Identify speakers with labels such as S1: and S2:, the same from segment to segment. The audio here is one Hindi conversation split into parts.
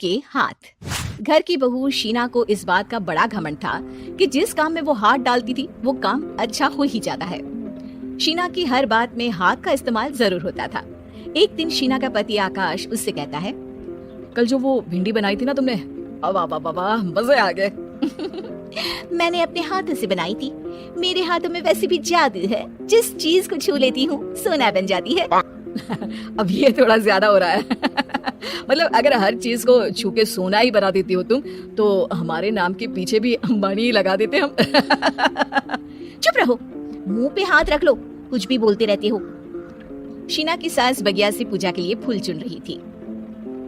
S1: के हाथ। घर की बहू शीना को इस बात का बड़ा घमंड था कि जिस काम में वो हाथ डालती थी वो काम अच्छा हो ही जाता है। शीना की हर बात में हाथ का इस्तेमाल जरूर होता था। एक दिन शीना का पति आकाश उससे कहता है,
S2: कल जो वो भिंडी बनाई थी ना तुमने, वाह वाह वाह, मजे आ गए।
S1: मैंने अपने हाथों से बनाई थी। मेरे हाथों में वैसे भी जादू है, जिस चीज को छू लेती हूँ सोना बन जाती है।
S2: अब ये थोड़ा ज्यादा हो रहा है। मतलब अगर हर चीज को छू के सोना ही बना देती हो तुम, तो हमारे नाम के पीछे भी अंबानी ही लगा देते हम।
S1: चुप रहो, मुंह पे हाथ रख लो, कुछ भी बोलते रहते हो। शीना की सास बगिया से पूजा के लिए फूल चुन रही थी।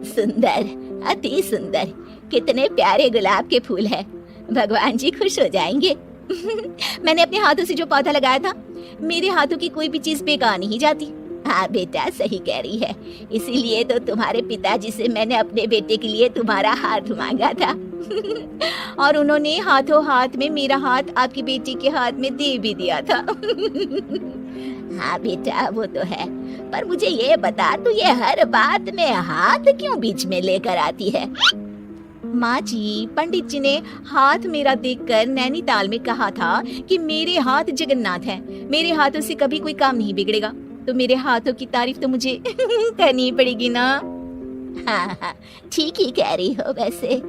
S1: सुंदर, अति सुंदर, कितने प्यारे गुलाब के फूल हैं। भगवान जी खुश हो जाएंगे। मैंने अपने हाथों से जो पौधा लगाया था, मेरे हाथों की कोई भी चीज बेकार नहीं जाती। हाँ बेटा, सही कह रही है। इसीलिए तो तुम्हारे पिताजी से मैंने अपने बेटे के लिए तुम्हारा हाथ मांगा था। और उन्होंने हाथों हाथ में मेरा हाथ आपकी बेटी के हाथ में दे भी दिया था। हाँ बेटा, वो तो है, पर मुझे ये बता, तू ये हर बात में हाथ क्यों बीच में लेकर आती है? माँ जी, पंडित जी ने हाथ मेरा देखकर नैनीताल में कहा था कि मेरे हाथ जगन्नाथ हैं। मेरे हाथों से कभी कोई काम नहीं बिगड़ेगा, तो मेरे हाथों की तारीफ तो मुझे करनी पड़ेगी ना। हाँ हाँ, ठीक ही कह रही हो वैसे।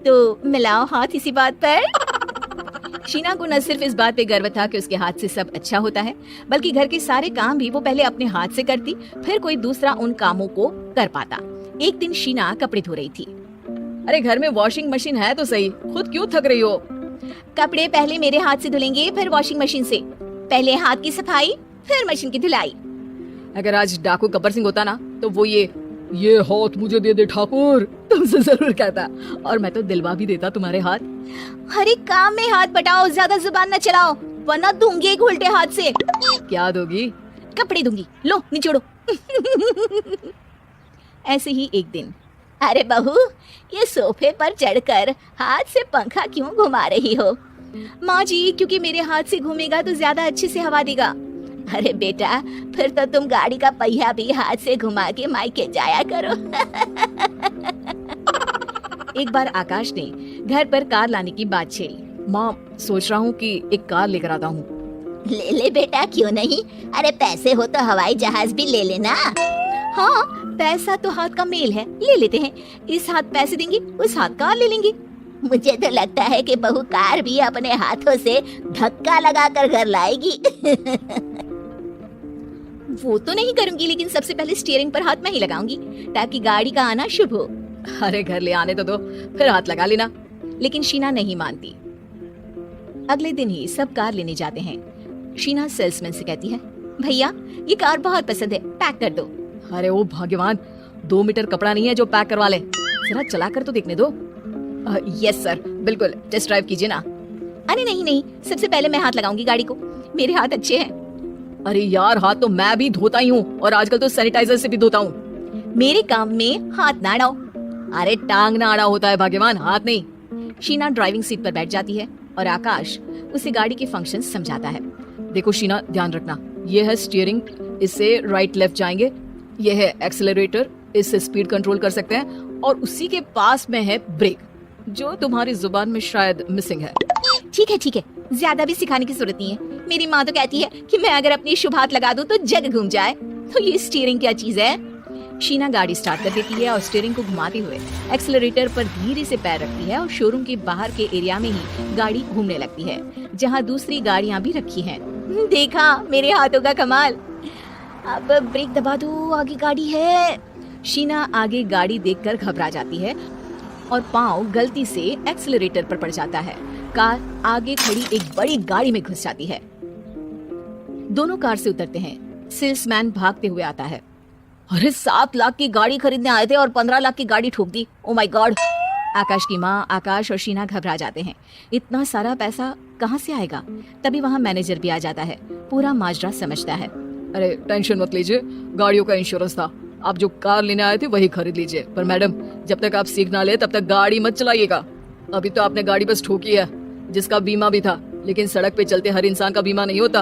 S1: तो मिलाओ हाथ इसी बात पर। शीना को न सिर्फ इस बात पे गर्व था कि उसके हाथ से सब अच्छा होता है, बल्कि घर के सारे काम भी वो पहले अपने हाथ से करती, फिर कोई दूसरा उन कामों को कर पाता। एक दिन शीना कपड़े धो रही थी।
S2: अरे घर में वॉशिंग मशीन है तो सही, खुद क्यों थक रही हो?
S1: कपड़े पहले मेरे हाथ से धुलेंगे, फिर वॉशिंग मशीन से। पहले हाथ की सफाई, फिर मशीन की धुलाई।
S2: अगर आज डाकू गब्बर सिंह होता ना, तो वो ये हाथ मुझे दे दे ठाकुर तुमसे जरूर कहता, और मैं तो दिलवा भी देता तुम्हारे हाथ।
S1: हर एक काम में हाथ बटाओ, ज्यादा जुबान न चलाओ, वरना दूंगी एक उल्टे हाथ से।
S2: क्या दोगी?
S1: कपड़े दूंगी, लो निचोड़ो। ऐसे ही एक दिन, अरे बहू, ये सोफे पर चढ़कर हाथ से पंखा क्यों घुमा रही हो? माँ जी, क्योंकि मेरे हाथ से घूमेगा तो ज्यादा अच्छे से हवा देगा। अरे बेटा, फिर तो तुम गाड़ी का पहिया भी हाथ से घुमा के मायके जाया करो। एक बार आकाश ने घर पर कार लाने की बात छेड़ी।
S2: माँ, सोच रहा हूँ कि एक कार लेकर आता हूँ।
S1: ले ले बेटा, क्यों नहीं? अरे पैसे हो तो हवाई जहाज भी ले लेना। हाँ, पैसा तो हाथ का मेल है, ले लेते हैं। इस हाथ पैसे देंगे, उस हाथ कार ले लेंगे। मुझे तो लगता है कि बहू कार भी अपने हाथों से धक्का लगाकर घर लाएगी। वो तो नहीं करूंगी, लेकिन सबसे पहले स्टीयरिंग पर हाथ मैं ही लगाऊंगी, ताकि गाड़ी का आना शुभ हो।
S2: अरे घर ले आने तो दो, फिर हाथ लगा लेना।
S1: लेकिन शीना नहीं मानती। अगले दिन ही सब कार लेने जाते हैं। शीना सेल्समैन से कहती है, भैया ये कार बहुत पसंद है, पैक कर दो।
S2: अरे ओ भगवान, 2 मीटर कपड़ा नहीं है जो पैक करवा ले, जरा चला कर तो देखने दो। यस सर, बिल्कुल, टेस्ट ड्राइव कीजिए ना।
S1: अरे नहीं नहीं, सबसे पहले मैं हाथ लगाऊंगी गाड़ी को, मेरे हाथ अच्छे हैं।
S2: अरे यार, हाथ तो मैं भी धोता ही हूँ, और आजकल तो सैनिटाइजर से भी धोता हूँ।
S1: मेरे काम में हाथ ना अड़ाओ।
S2: अरे टांग ना अड़ा होता है भाग्यवान, हाथ नहीं।
S1: शीना ड्राइविंग सीट पर बैठ जाती है और आकाश उसे गाड़ी के फंक्शन समझाता है।
S2: देखो शीना, ध्यान रखना, ये है स्टीयरिंग, इससे राइट लेफ्ट जाएंगे। ये है एक्सेलरेटर, इससे स्पीड कंट्रोल कर सकते हैं, और उसी के पास में है ब्रेक, जो तुम्हारी जुबान में शायद मिसिंग है।
S1: ठीक है, ज्यादा भी सिखाने की जरूरत नहीं है। मेरी माँ तो कहती है कि मैं अगर अपनी शुभ हाथ लगा दूं तो जग घूम जाए, तो ये स्टीयरिंग क्या चीज है? शीना गाड़ी स्टार्ट कर देती है और स्टीयरिंग को घुमाते हुए एक्सेलरेटर पर धीरे से पैर रखती है, और शोरूम के बाहर के एरिया में ही गाड़ी घूमने लगती है, जहाँ दूसरी गाड़ियाँ भी रखी हैं। देखा मेरे हाथों का कमाल। अब ब्रेक दबा दो, आगे गाड़ी है। शीना आगे गाड़ी देखकर घबरा जाती है और पाँव गलती से एक्सेलरेटर पर पड़ जाता है। कार आगे खड़ी एक बड़ी गाड़ी में घुस जाती है। दोनों कार से उतरते हैं। सेल्समैन भागते हुए आता है। अरे 7 लाख की गाड़ी खरीदने आए थे और 15 लाख की गाड़ी ठोक दी। Oh my God. आकाश की माँ, आकाश और शीना घबरा जाते हैं। इतना सारा पैसा कहाँ से आएगा? तभी वहाँ मैनेजर भी आ जाता है, पूरा माजरा समझता है।
S2: अरे टेंशन मत लीजिए, गाड़ियों का इंश्योरेंस था, आप जो कार लेने आए थे वही खरीद लीजिए। पर मैडम, जब तक आप सीख ना ले तब तक गाड़ी मत चलाइएगा। अभी तो आपने गाड़ी बस ठोकी है, जिसका बीमा भी था, लेकिन सड़क पे चलते हर इंसान का बीमा नहीं होता।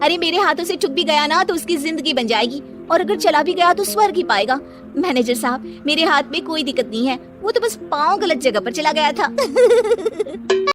S1: अरे मेरे हाथों से चुक भी गया ना तो उसकी जिंदगी बन जाएगी, और अगर चला भी गया तो स्वर्ग ही पाएगा। मैनेजर साहब, मेरे हाथ में कोई दिक्कत नहीं है, वो तो बस पाँव गलत जगह पर चला गया था।